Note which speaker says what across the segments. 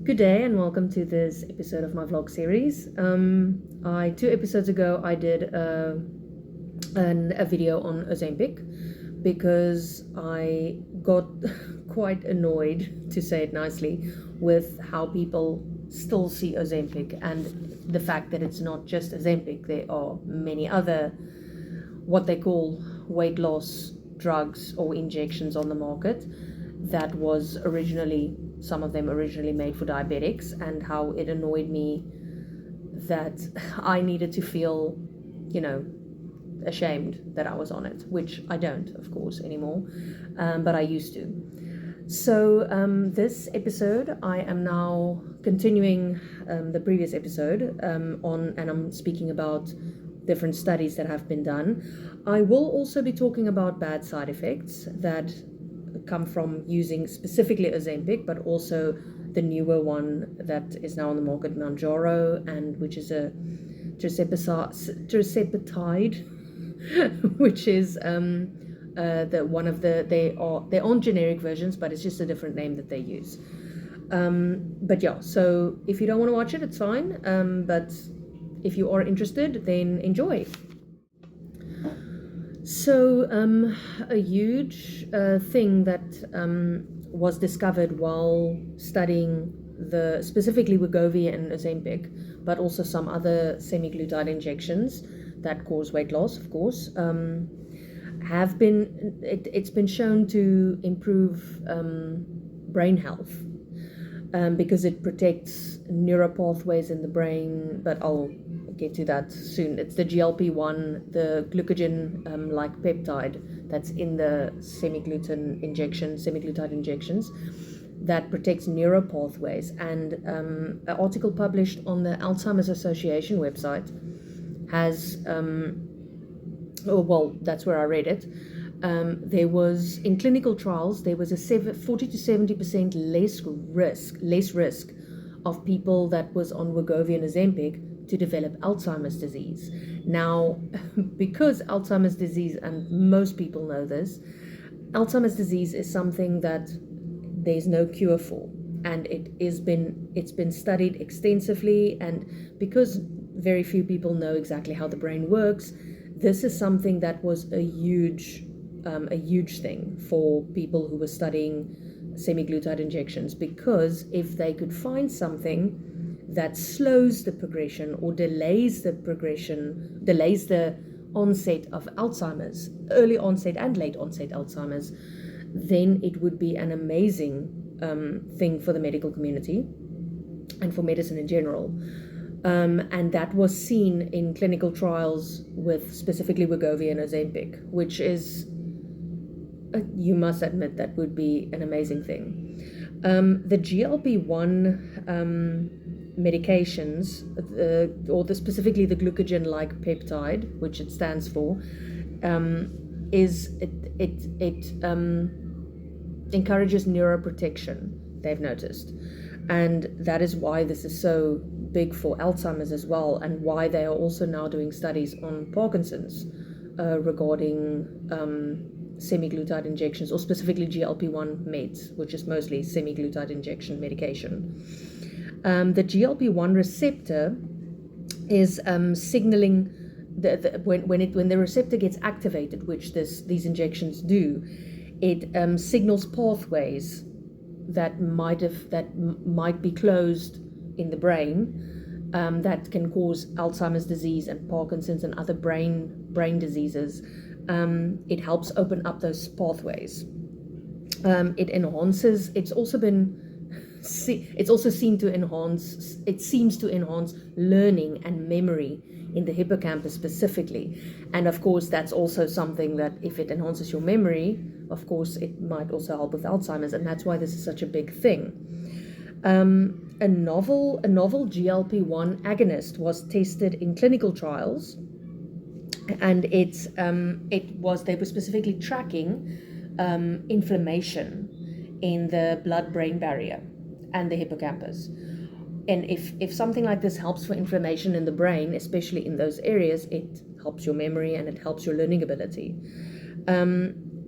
Speaker 1: Good day and welcome to this episode of my vlog series. 2 episodes ago I did a video on Ozempic because I got quite annoyed, to say it nicely, with how people still see Ozempic and the fact that it's not just Ozempic. There are many other what they call weight loss drugs or injections on the market that was some of them originally made for diabetics, and how it annoyed me that I needed to feel, ashamed that I was on it, which I don't, of course, anymore, but I used to. So this episode, I am now continuing the previous episode and I'm speaking about different studies that have been done. I will also be talking about bad side effects that come from using specifically Ozempic, but also the newer one that is now on the market, Mounjaro, and which is a tirzepatide, which is they aren't generic versions, but it's just a different name that they use. But yeah, so if you don't want to watch it, it's fine. But if you are interested, then enjoy. So a huge thing that was discovered while studying specifically Wegovy and Ozempic, but also some other semiglutide injections that cause weight loss, of course, it's been shown to improve brain health because it protects neural pathways in the brain, but I'll get to that soon. It's the GLP-1, the glucagon-like peptide that's in the semiglutide injections that protects neural pathways. And an article published on the Alzheimer's Association website has, that's where I read it. There was, in clinical trials, there was a 40 to 70% less risk of people that was on Wegovy and Ozempic to develop Alzheimer's disease. Now, because Alzheimer's disease, and most people know this, Alzheimer's disease is something that there's no cure for, and it's been studied extensively, and because very few people know exactly how the brain works, this is something that was a huge thing for people who were studying semiglutide injections, because if they could find something that slows the progression or delays the onset of Alzheimer's, early onset and late onset Alzheimer's, then it would be an amazing thing for the medical community and for medicine in general. And that was seen in clinical trials with specifically Wegovy and Ozempic, which is, you must admit, that would be an amazing thing. The GLP-1 medications, specifically the glucagon-like peptide, which it stands for, encourages neuroprotection, they've noticed. And that is why this is so big for Alzheimer's as well, and why they are also now doing studies on Parkinson's regarding semiglutide injections, or specifically GLP-1 meds, which is mostly semiglutide injection medication. The GLP-1 receptor is signaling when the receptor gets activated, which these injections do, it signals pathways that might be closed in the brain that can cause Alzheimer's disease and Parkinson's and other brain diseases. It helps open up those pathways. It enhances. It's also seen to enhance. It seems to enhance learning and memory in the hippocampus specifically, and of course that's also something that, if it enhances your memory, of course it might also help with Alzheimer's, and that's why this is such a big thing. A novel GLP-1 agonist was tested in clinical trials, and they were specifically tracking inflammation in the blood-brain barrier and the hippocampus. And if something like this helps for inflammation in the brain, especially in those areas, it helps your memory and it helps your learning ability.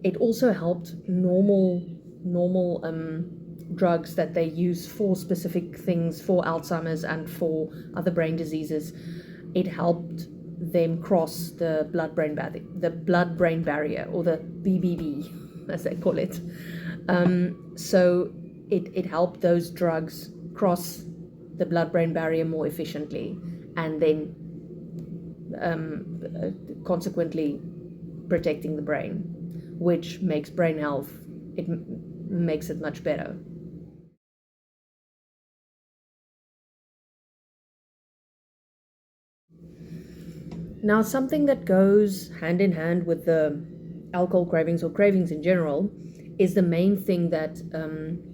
Speaker 1: It also helped normal drugs that they use for specific things, for Alzheimer's and for other brain diseases, it helped them cross the blood-brain barrier, or the BBB, as they call it. So it helped those drugs cross the blood-brain barrier more efficiently, and then consequently protecting the brain, which makes brain health, it makes it much better. Now, something that goes hand in hand with the alcohol cravings, or cravings in general, is the main thing that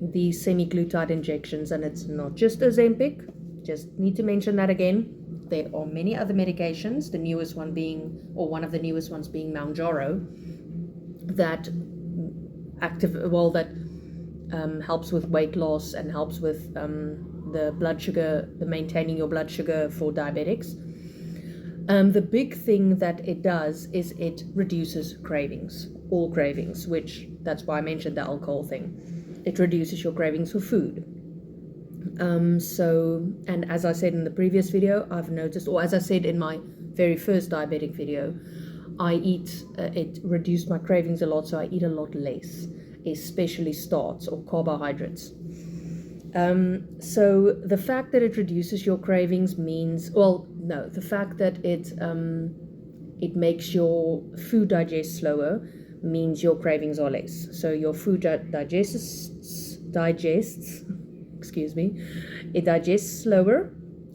Speaker 1: these semiglutide injections, and it's not just Ozempic, just need to mention that again. There are many other medications, the newest one being, or one of the newest ones being Mounjaro, that helps with weight loss and helps with the blood sugar, the maintaining your blood sugar for diabetics. The big thing that it does is it reduces cravings, all cravings, which that's why I mentioned the alcohol thing. It reduces your cravings for food. And as I said in the previous video, I've noticed, or as I said in my very first diabetic video, it reduced my cravings a lot, so I eat a lot less, especially starch or carbohydrates. So the fact that it reduces your cravings means, the fact that it makes your food digest slower means your cravings are less. So your food digests, it digests slower,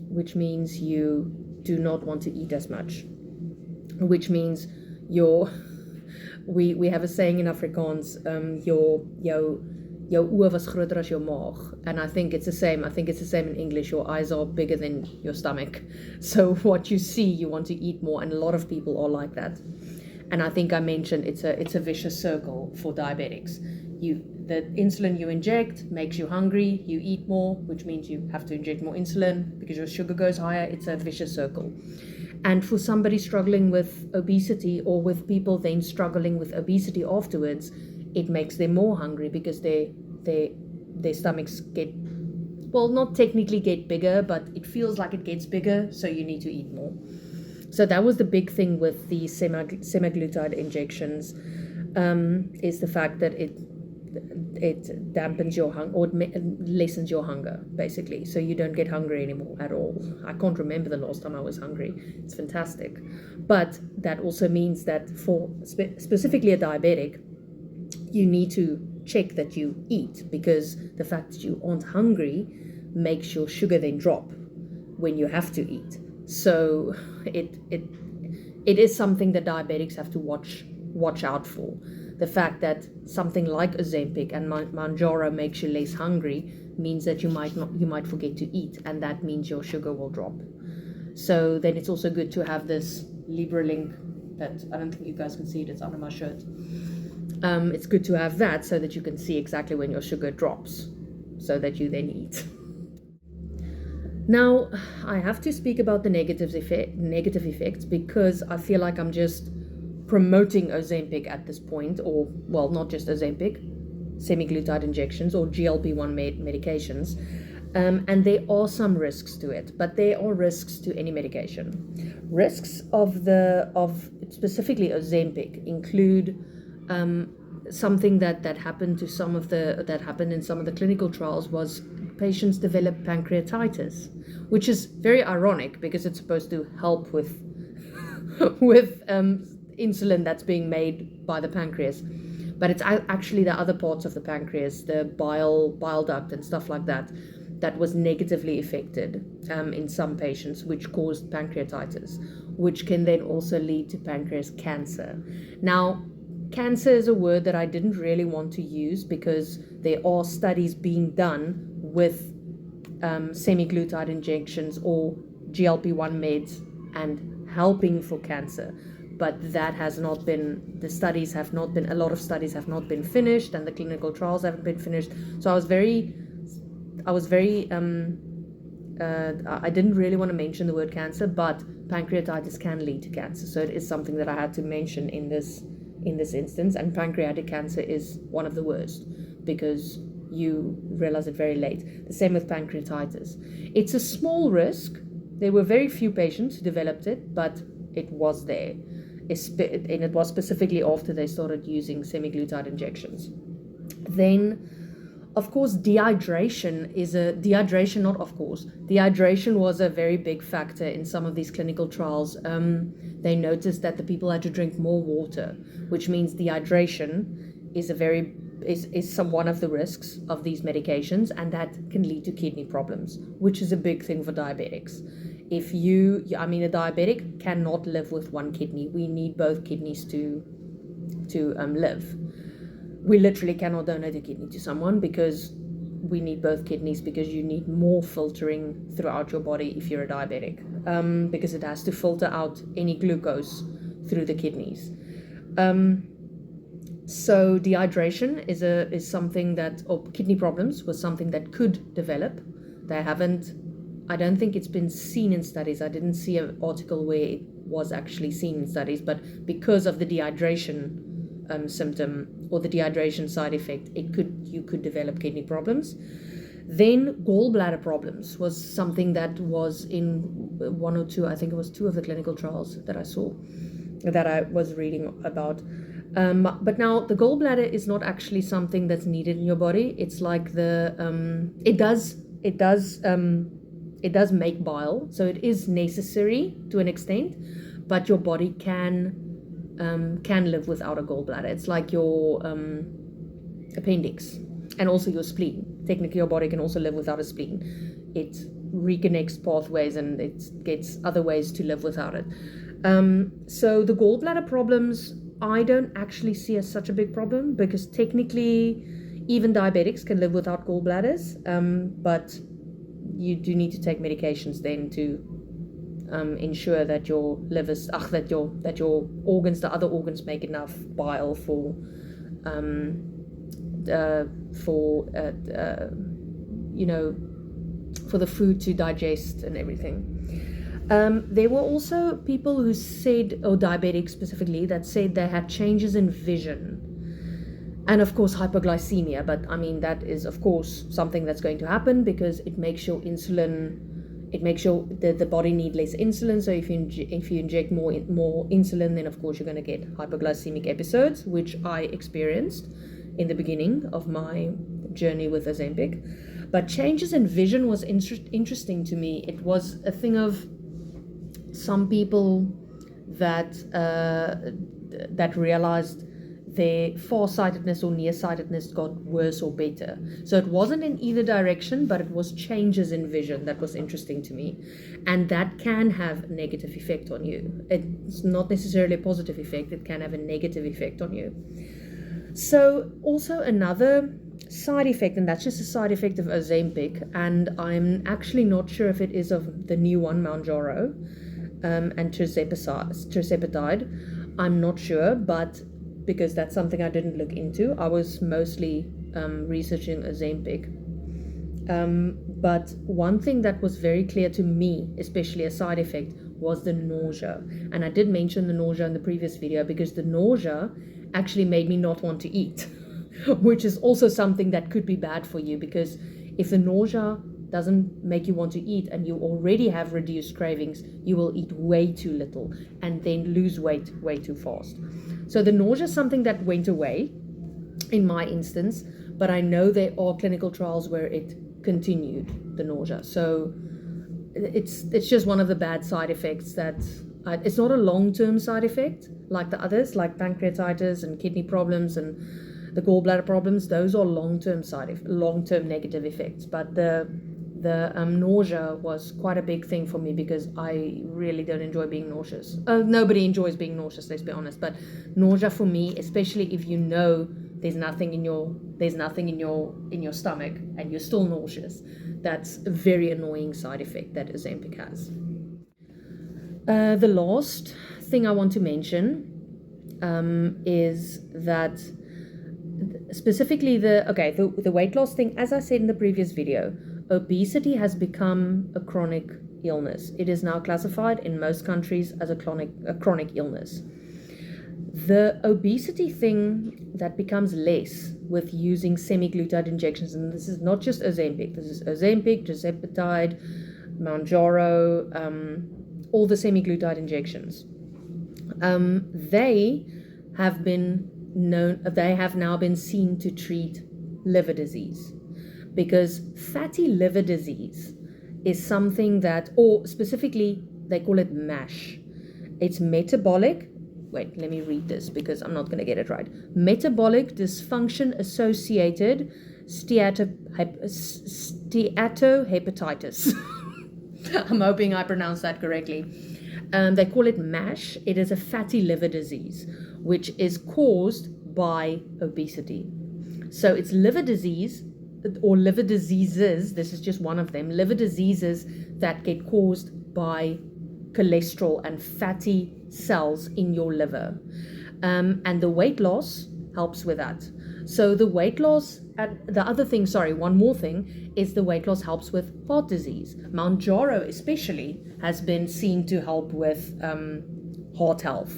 Speaker 1: which means you do not want to eat as much, which means we have a saying in Afrikaans, jou oë was groter as jou maag, and I think it's the same in English. Your eyes are bigger than your stomach, so what you see, you want to eat more, and a lot of people are like that. And I think I mentioned it's a vicious circle for diabetics. The insulin you inject makes you hungry, you eat more, which means you have to inject more insulin because your sugar goes higher. It's a vicious circle. And for somebody struggling with obesity, or with people then struggling with obesity afterwards, it makes them more hungry because their stomachs get, not technically get bigger, but it feels like it gets bigger, so you need to eat more. So that was the big thing with the semaglutide injections, is the fact that it dampens your hunger, or lessens your hunger, basically, so you don't get hungry anymore at all. I can't remember the last time I was hungry. It's fantastic. But that also means that for specifically a diabetic, you need to check that you eat, because the fact that you aren't hungry makes your sugar then drop when you have to eat. So it is something that diabetics have to watch out for. The fact that something like Ozempic and Mounjaro makes you less hungry means that you might forget to eat, and that means your sugar will drop. So then it's also good to have this Libra link that I don't think you guys can see it. It's under my shirt. It's good to have that so that you can see exactly when your sugar drops, so that you then eat. Now, I have to speak about the negative effects, because I feel like I'm just promoting Ozempic at this point, or, not just Ozempic, semiglutide injections or GLP-1 medications. And there are some risks to it, but there are risks to any medication. Risks of specifically Ozempic include something that happened in some of the clinical trials was patients develop pancreatitis, which is very ironic because it's supposed to help with insulin that's being made by the pancreas, but it's actually the other parts of the pancreas, the bile duct and stuff like that was negatively affected in some patients, which caused pancreatitis, which can then also lead to pancreas cancer. Now, cancer is a word that I didn't really want to use because there are studies being done with semiglutide injections or GLP-1 meds and helping for cancer, but that has not been, a lot of studies have not been finished, and the clinical trials haven't been finished. So I didn't really want to mention the word cancer, but pancreatitis can lead to cancer, so it is something that I had to mention in this instance. And pancreatic cancer is one of the worst, because you realize it very late. The same with pancreatitis. It's a small risk. There were very few patients who developed it, but it was there. And it was specifically after they started using semiglutide injections. Then, of course, dehydration was a very big factor in some of these clinical trials. They noticed that the people had to drink more water, which means dehydration is one of the risks of these medications, and that can lead to kidney problems, which is a big thing for diabetics. A diabetic cannot live with one kidney. We need both kidneys to live. We literally cannot donate a kidney to someone because we need both kidneys, because you need more filtering throughout your body if you're a diabetic, because it has to filter out any glucose through the kidneys. So dehydration is something that, or kidney problems was something that could develop. I don't think it's been seen in studies. I didn't see an article where it was actually seen in studies, but because of the dehydration symptom or the dehydration side effect, you could develop kidney problems. Then gallbladder problems was something that was in one or two, I think it was two of the clinical trials that I saw, that I was reading about. But now the gallbladder is not actually something that's needed in your body. It's like it does make bile, so it is necessary to an extent, but your body can live without a gallbladder. It's like your appendix and also your spleen. Technically, your body can also live without a spleen. It reconnects pathways and it gets other ways to live without it. So the gallbladder problems, I don't actually see as such a big problem, because technically even diabetics can live without gallbladders, but you do need to take medications then to ensure that your livers, that your organs, the other organs, make enough bile for the food to digest and everything. There were also people who said, or diabetics specifically, that said they had changes in vision. And of course hypoglycemia, but I mean that is of course something that's going to happen, because it makes the body need less insulin. So if you inject more insulin, then of course you're going to get hypoglycemic episodes, which I experienced in the beginning of my journey with Ozempic. But changes in vision was interesting to me. It was a thing of some people that realized their farsightedness or nearsightedness got worse or better. So it wasn't in either direction, but it was changes in vision that was interesting to me. And that can have a negative effect on you. It's not necessarily a positive effect, it can have a negative effect on you. So also another side effect, and that's just a side effect of Ozempic, and I'm actually not sure if it is of the new one, Mounjaro, and tirzepatide. I'm not sure, but because that's something I didn't look into. I was mostly researching Ozempic. But one thing that was very clear to me, especially a side effect, was the nausea. And I did mention the nausea in the previous video, because the nausea actually made me not want to eat, which is also something that could be bad for you, because if the nausea doesn't make you want to eat and you already have reduced cravings, you will eat way too little and then lose weight way too fast. So the nausea is something that went away in my instance, but I know there are clinical trials where it continued, the nausea. So it's just one of the bad side effects that it's not a long-term side effect like the others, like pancreatitis and kidney problems and the gallbladder problems. Those are long-term negative effects, but the nausea was quite a big thing for me, because I really don't enjoy being nauseous. Nobody enjoys being nauseous, let's be honest, but nausea for me, especially if you know there's nothing in your stomach and you're still nauseous, that's a very annoying side effect that Ozempic has. The last thing I want to mention is that specifically the weight loss thing. As I said in the previous video, obesity has become a chronic illness. It is now classified in most countries as a chronic illness. The obesity thing that becomes less with using semiglutide injections, and this is not just Ozempic, this is Ozempic, tirzepatide, Mounjaro, all the semiglutide injections. They have now been seen to treat liver disease, because fatty liver disease is something that, or specifically, they call it MASH. It's metabolic. Wait, let me read this because I'm not going to get it right. Metabolic dysfunction associated steatohepatitis. I'm hoping I pronounced that correctly. They call it MASH. It is a fatty liver disease, which is caused by obesity. So it's liver disease, or liver diseases, this is just one of them, liver diseases that get caused by cholesterol and fatty cells in your liver. And the weight loss helps with that. So the weight loss, and the other thing, one more thing, is the weight loss helps with heart disease. Mounjaro especially has been seen to help with heart health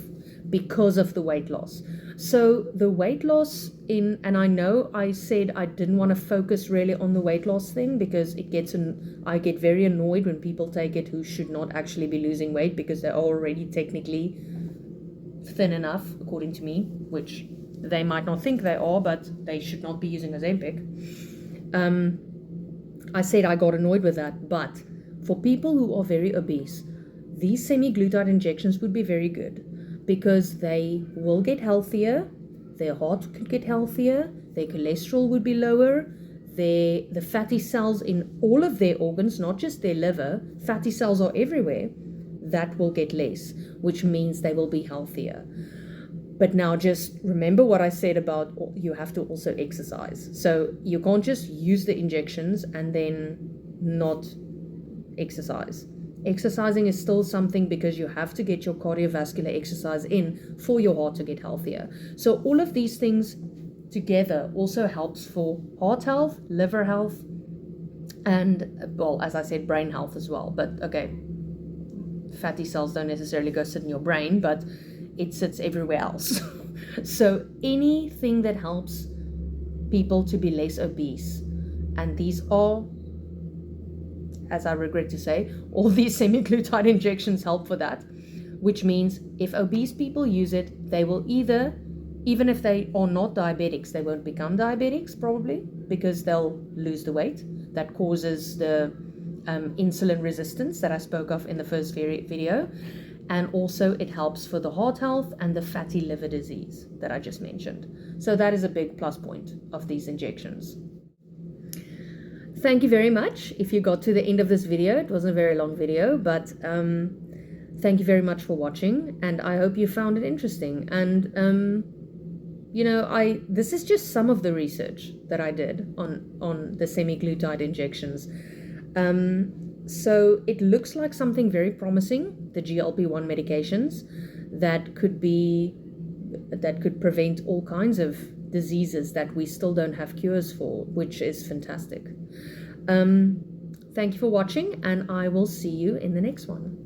Speaker 1: because of the weight loss. So the weight loss and I know I said I didn't want to focus really on the weight loss thing because I get very annoyed when people take it who should not actually be losing weight because they're already technically thin enough, according to me, which they might not think they are, but they should not be using Ozempic. I said I got annoyed with that, but for people who are very obese, these semiglutide injections would be very good because they will get healthier, their heart could get healthier, their cholesterol would be lower, the fatty cells in all of their organs, not just their liver, fatty cells are everywhere, that will get less, which means they will be healthier. But now just remember what I said about you have to also exercise. So you can't just use the injections and then not exercise. Exercising is still something because you have to get your cardiovascular exercise in for your heart to get healthier. So all of these things together also helps for heart health, liver health, and, well, as I said, brain health as well. But okay, fatty cells don't necessarily go sit in your brain, but it sits everywhere else. So anything that helps people to be less obese, and these are, as I regret to say, all these semiglutide injections help for that, which means if obese people use it, they will either, even if they are not diabetics, they won't become diabetics probably because they'll lose the weight. That causes the insulin resistance that I spoke of in the first video. And also it helps for the heart health and the fatty liver disease that I just mentioned. So that is a big plus point of these injections. Thank you very much if you got to the end of this video. It wasn't a very long video, but thank you very much for watching, and I hope you found it interesting. And this is just some of the research that I did on the semiglutide injections. So it looks like something very promising, the GLP-1 medications that could prevent all kinds of diseases that we still don't have cures for, which is fantastic. Thank you for watching, and I will see you in the next one.